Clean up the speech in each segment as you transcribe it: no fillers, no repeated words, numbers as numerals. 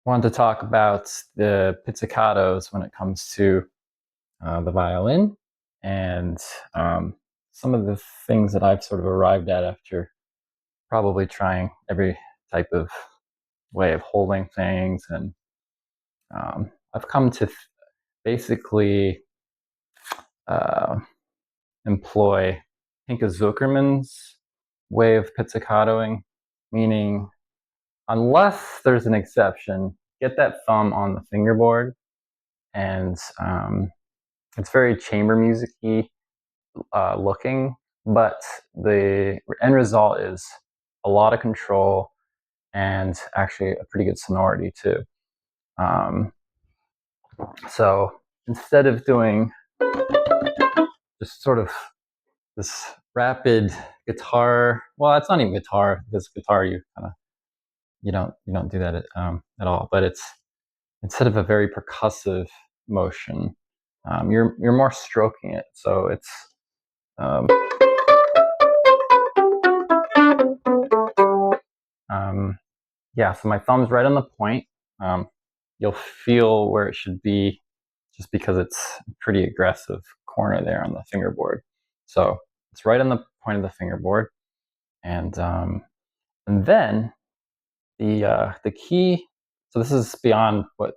Wanted to talk about the pizzicatos when it comes to the violin and um, some of the things that I've sort of arrived at after probably trying every type of way of holding things. And I've come to basically uh, employ Pinka Zuckerman's way of pizzicatoing, meaning unless there's an exception, get that thumb on the fingerboard and it's very chamber music-y looking, but the end result is a lot of control and actually a pretty good sonority too. Um, so instead of doing just sort of this rapid guitar, well, it's not even guitar because guitar you don't do that at all. But it's instead of a very percussive motion, you're more stroking it. So it's um, Um, yeah, so my thumb's right on the point. Um, you'll feel where it should be just because it's a pretty aggressive corner there on the fingerboard. So it's right on the point of the fingerboard. And then the key, so this is beyond what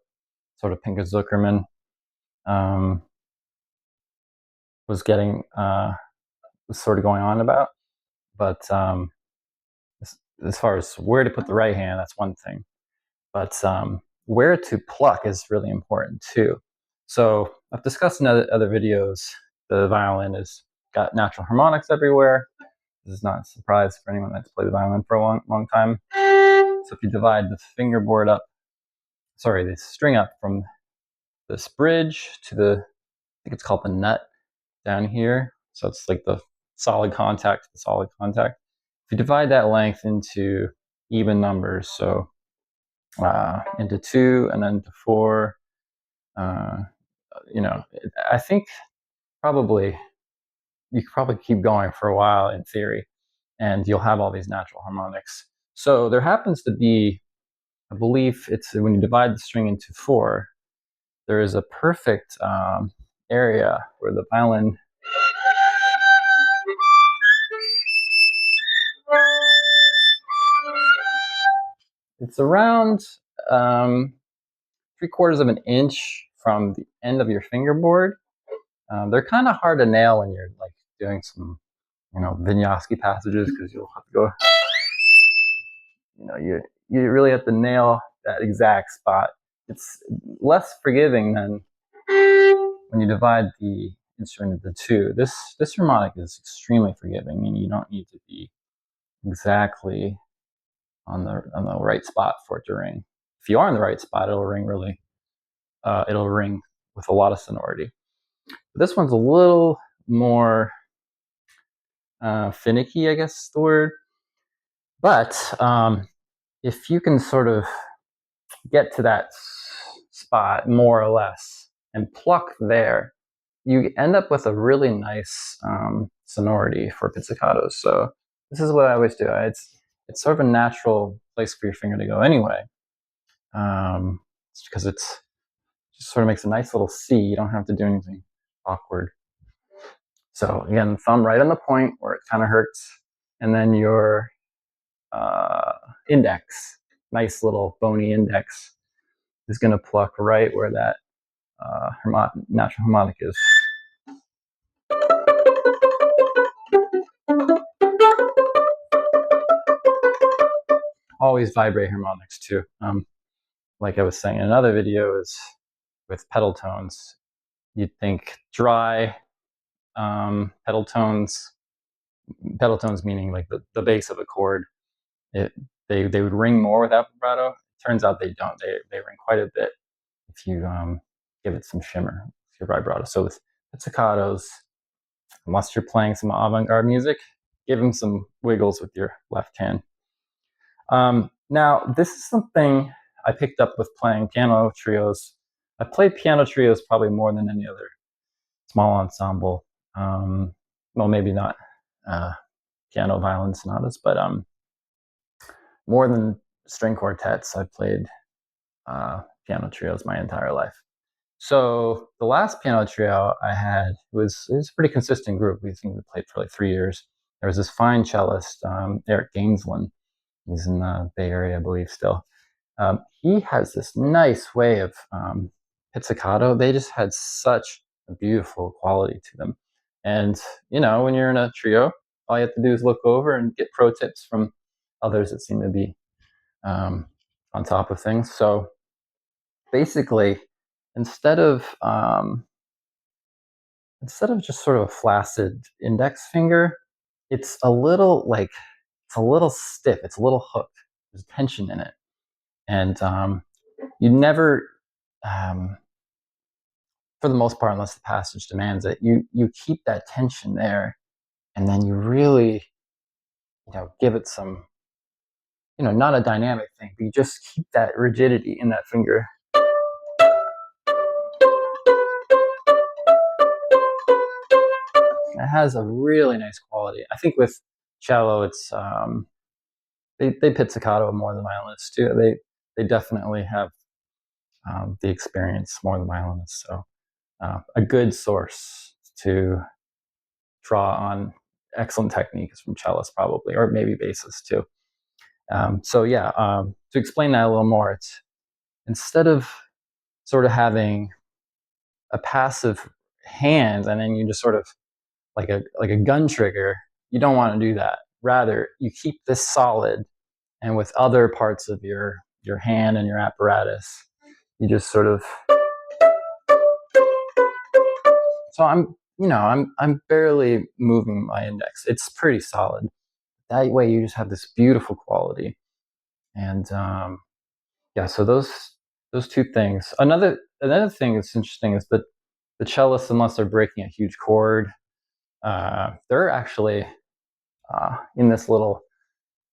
sort of Pinker Zuckerman um, was getting, was sort of going on about. But as far as where to put the right hand, that's one thing. But where to pluck is really important too. So I've discussed in other videos, the violin has got natural harmonics everywhere. This is not a surprise for anyone that's played the violin for a long time. So if you divide the the string up from this bridge to I think it's called the nut down here. So it's like the solid contact to the solid contact. If you divide that length into even numbers, so into 2 and then to 4. Uh, I think probably you could probably keep going for a while in theory, and you'll have all these natural harmonics. So there happens to be, I believe it's when you divide the string into 4, there is a perfect area where the violin it's around um, 3/4 of an inch from the end of your fingerboard. They're kind of hard to nail when you're like doing some, vinyasa passages because you'll have to go, you really have to nail that exact spot. It's less forgiving than when you divide the instrument into 2. This harmonic is extremely forgiving, meaning you don't need to be exactly on the right spot for it to ring. If you are in the right spot, it'll ring with a lot of sonority. But this one's a little more finicky, I guess is the word. But if you can sort of get to that spot more or less and pluck there, you end up with a really nice sonority for pizzicatos. So this is what I always do. It's sort of a natural place for your finger to go anyway, because it's just sort of makes a nice little C. You don't have to do anything awkward. So again, thumb right on the point where it kind of hurts, and then your uh, index, nice little bony index, is going to pluck right where that natural harmonic is. Always vibrate harmonics too. Like I was saying in another video, is with pedal tones. You'd think dry pedal tones meaning like the base of a chord. They would ring more without vibrato. Turns out they don't. They ring quite a bit if you give it some shimmer with your vibrato. So with pizzicatos, unless you're playing some avant-garde music, give them some wiggles with your left hand. Now, this is something I picked up with playing piano trios. I've played piano trios probably more than any other small ensemble. Well, maybe not piano, violin sonatas, but more than string quartets. I've played piano trios my entire life. So the last piano trio I had it was a pretty consistent group. We think we played for like 3 years. There was this fine cellist, Eric Gainsland. He's in the Bay Area, I believe, still. He has this nice way of pizzicato. They just had such a beautiful quality to them. And, when you're in a trio, all you have to do is look over and get pro tips from others that seem to be on top of things. So basically, instead of um, instead of just sort of a flaccid index finger, it's a little it's a little stiff. It's a little hooked. There's tension in it, and you never, um, for the most part, unless the passage demands it, you keep that tension there, and then you really, give it some, not a dynamic thing, but you just keep that rigidity in that finger. It has a really nice quality. I think with cello, it's they pizzicato more than violinists too. They definitely have the experience more than violinists. So a good source to draw on excellent technique is from cellists probably, or maybe bassists too. To explain that a little more, it's instead of sort of having a passive hand and then you just sort of like a gun trigger, you don't want to do that. Rather, you keep this solid, and with other parts of your hand and your apparatus, you just sort of. So I'm barely moving my index. It's pretty solid. That way, you just have this beautiful quality, and yeah. So those two things. Another thing that's interesting is that the cellists, unless they're breaking a huge chord, they're actually in this little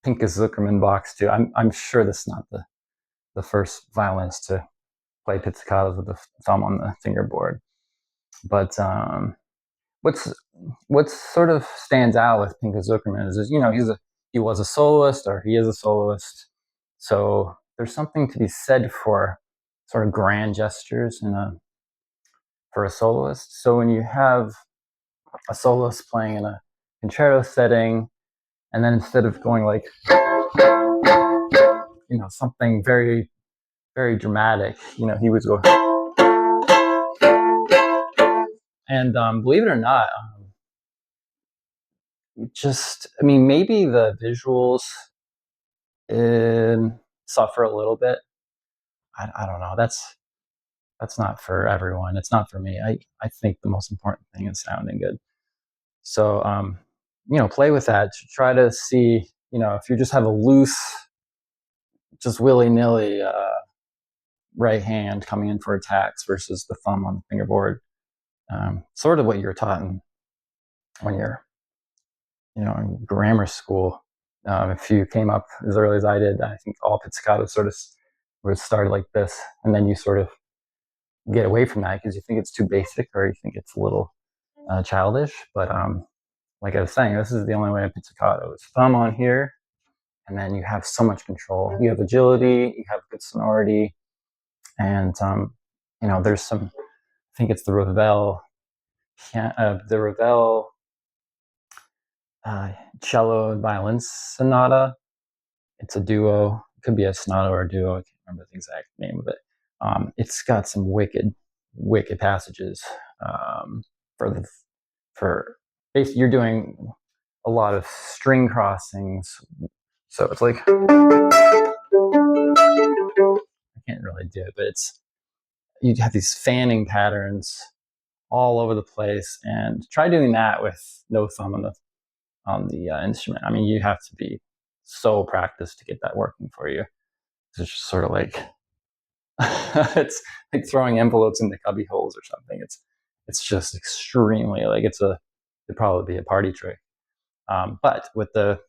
Pinkas Zuckerman box too. I'm sure this is not the first violinist to play pizzicatos with the thumb on the fingerboard, but what's sort of stands out with Pinkas Zuckerman is he was a soloist, or he is a soloist, so there's something to be said for sort of grand gestures for a soloist. So when you have a soloist playing in a concerto setting, and then instead of going like something very very dramatic, he would go, and believe it or not, maybe the visuals suffer a little bit. I don't know. That's not for everyone. It's not for me. I think the most important thing is sounding good. So play with that. Try to see, if you just have a loose, just willy-nilly right hand coming in for attacks versus the thumb on the fingerboard, sort of what you're taught when you're in grammar school. If you came up as early as I did, I think all pizzicatos sort of were started like this, and then you sort of get away from that because you think it's too basic or you think it's a little childish. But like I was saying, this is the only way a pizzicato is thumb on here, and then you have so much control. You have agility, you have good sonority, and there's some. I think it's the Ravel cello and violin sonata. It's a duo. It could be a sonata or a duo. I can't remember the exact name of it. It's got some wicked passages for basically you're doing a lot of string crossings. So it's like I can't really do it, but you have these fanning patterns all over the place, and try doing that with no thumb on the instrument. I mean, you have to be so practiced to get that working for you. It's just sort of like it's like throwing envelopes into cubby holes or something. It's just extremely it'd probably be a party trick. But with the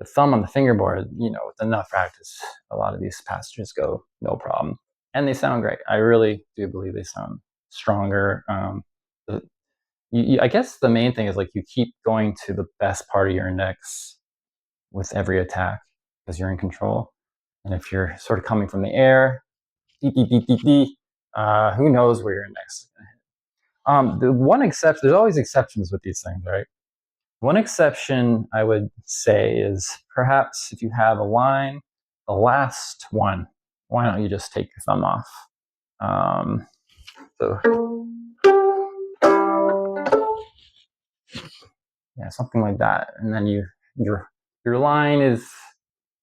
thumb on the fingerboard, with enough practice, a lot of these passages go no problem, and they sound great. I really do believe they sound stronger. I guess the main thing is you keep going to the best part of your index with every attack because you're in control. And if you're sort of coming from the air, who knows where your index is going to hit. The one exception, there's always exceptions with these things, right? One exception I would say is perhaps if you have a line, the last one, why don't you just take your thumb off? So yeah, something like that, and then your line is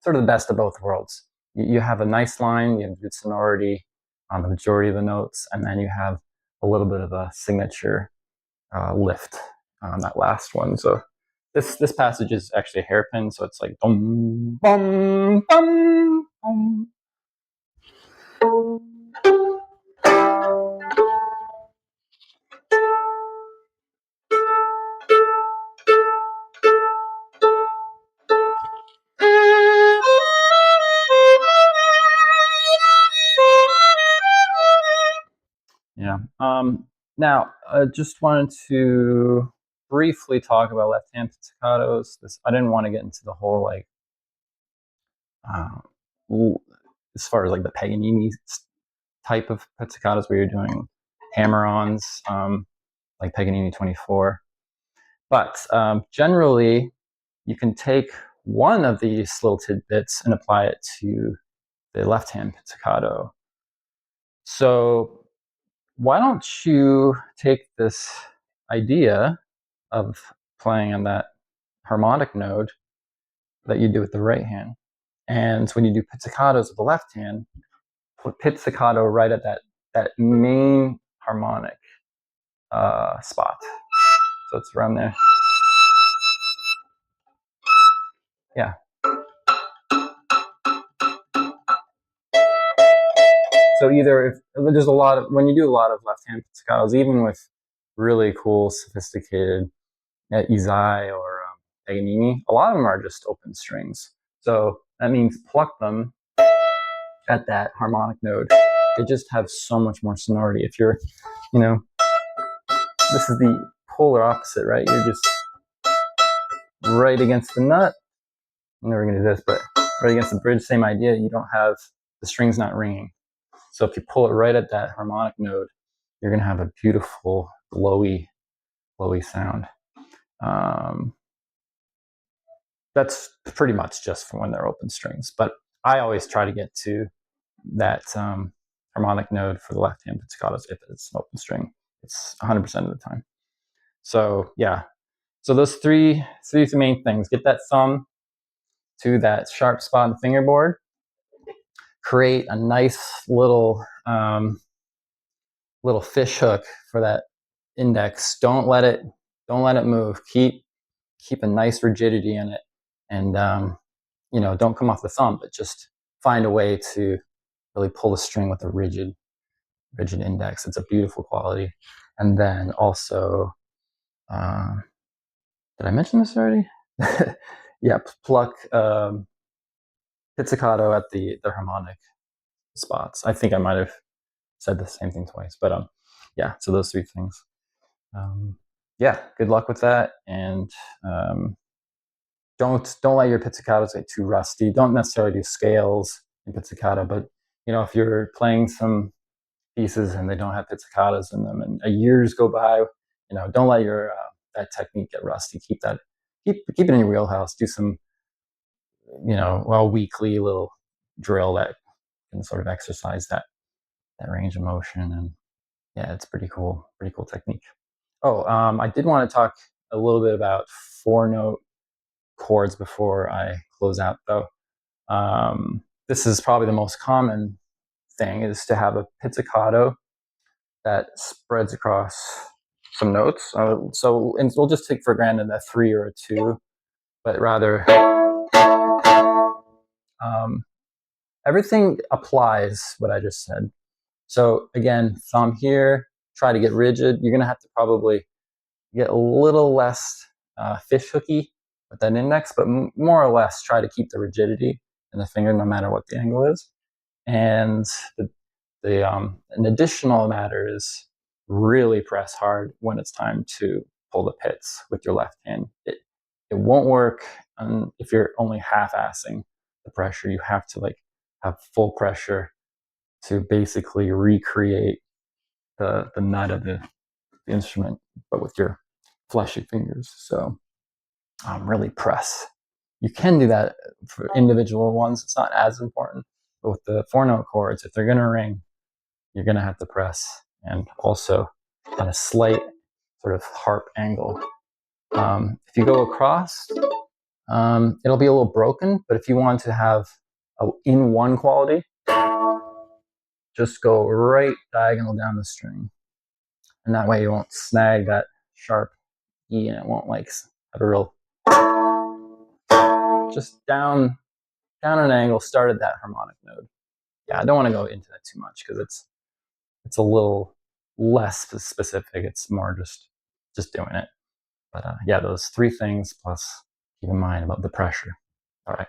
sort of the best of both worlds. You have a nice line, you have good sonority on the majority of the notes, and then you have a little bit of a signature lift on that last one. So this passage is actually a hairpin, so it's like bum bum bum bum. Yeah. Now, I just wanted to briefly talk about left-hand pizzicatos. I didn't want to get into the whole like, uh, as far as like the Paganini type of pizzicatos where you're doing hammer-ons, like Paganini 24. But generally, you can take one of these little tidbits and apply it to the left-hand pizzicato. So why don't you take this idea of playing on that harmonic node that you do with the right hand, and when you do pizzicatos with the left hand, put pizzicato right at that main harmonic spot. So it's around there. Yeah. So either if there's a lot of, when you do a lot of left hand pizzicatos, even with really cool, sophisticated Izai or Paganini, a lot of them are just open strings. So that means pluck them at that harmonic node. They just have so much more sonority. If you're, this is the polar opposite, right? You're just right against the nut. I'm never gonna do this, but right against the bridge, same idea. You don't have, the string's not ringing. So if you pull it right at that harmonic node, you're gonna have a beautiful, glowy sound. That's pretty much just from when they're open strings. But I always try to get to that harmonic node for the left-hand pizzicatos if it's an open string. It's 100% of the time. So yeah, so those three main things: get that thumb to that sharp spot on the fingerboard, create a nice little fish hook for that index. Don't let it move. Keep a nice rigidity in it, and don't come off the thumb, but just find a way to really pull the string with a rigid index. It's a beautiful quality. And then also, did I mention this already? Yeah, pluck pizzicato at the harmonic spots. I think I might have said the same thing twice, but yeah. So those three things. Yeah, good luck with that, and don't let your pizzicatos get too rusty. Don't necessarily do scales in pizzicato, but if you're playing some pieces and they don't have pizzicatos in them, and years go by, don't let your that technique get rusty. Keep it in your wheelhouse. Do some, weekly little drill that can sort of exercise that range of motion, and yeah, it's pretty cool technique. Oh, I did want to talk a little bit about 4-note chords before I close out, though. This is probably the most common thing, is to have a pizzicato that spreads across some notes. So and we'll just take for granted a 3 or a 2, but rather everything applies what I just said. So again, thumb here, try to get rigid. You're gonna have to probably get a little less fish hooky with that index, but more or less try to keep the rigidity in the finger no matter what the angle is. And an additional matter is really press hard when it's time to pull the pits with your left hand. It won't work if you're only half-assing the pressure. You have to have full pressure to basically recreate the nut of the instrument, but with your fleshy fingers. So really press. You can do that for individual ones. It's not as important. But with the 4-note chords, if they're going to ring, you're going to have to press, and also at a slight sort of harp angle. If you go across, it'll be a little broken, but if you want to have a in one quality, just go right diagonal down the string. And that way you won't snag that sharp E, and it won't like have a real, just down an angle, start at that harmonic node. Yeah, I don't want to go into that too much because it's a little less specific. It's more just doing it. But yeah, those 3 things, plus keep in mind about the pressure. All right.